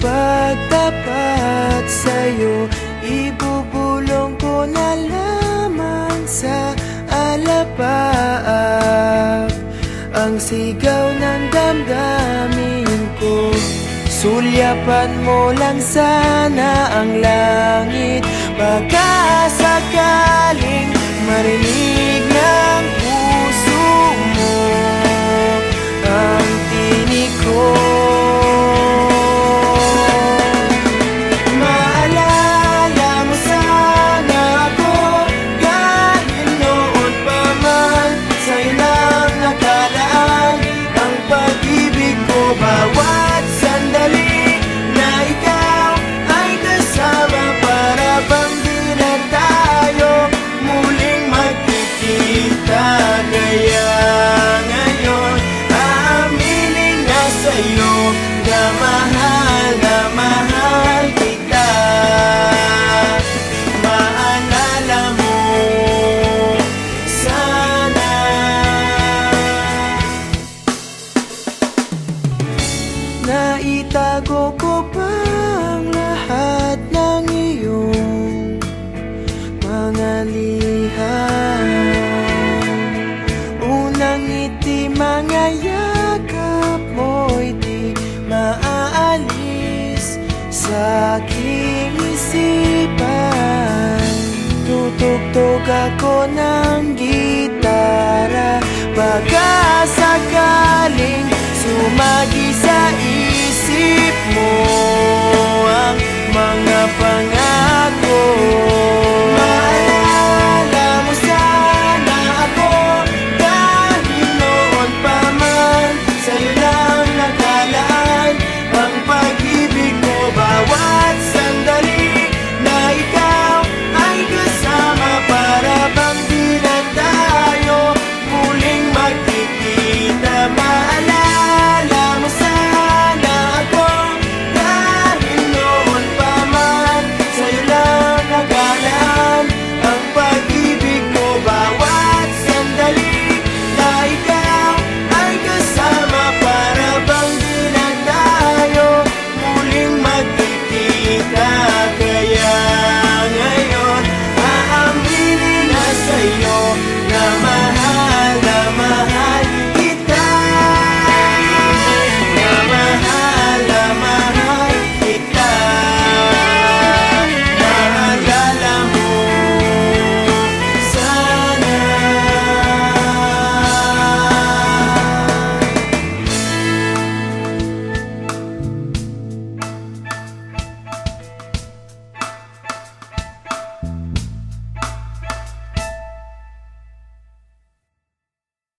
pagtapat sa'yo, ibubulong ko na lamang sa alapaap ang sigaw ng damdamin ko. Sulyapan mo lang sana ang langit, baka sakaling marinig ng puso mo ang tinig ko. Maalala mo sana ako kahit noon pa man, sa ilang nakalaan ang pag-ibig ko. Bawat sandali na ikaw ay kasama, para bang di na tayo muling magkikita. Kaya ngayon aaminin na sa'yo na mahal kita. Maalala mo sana. Naitago ko pa ang lahat ng iyong mga liham. Unang ngiti, mga yakap mo'y di maaalis sa aking isipan. Tutugtog ako na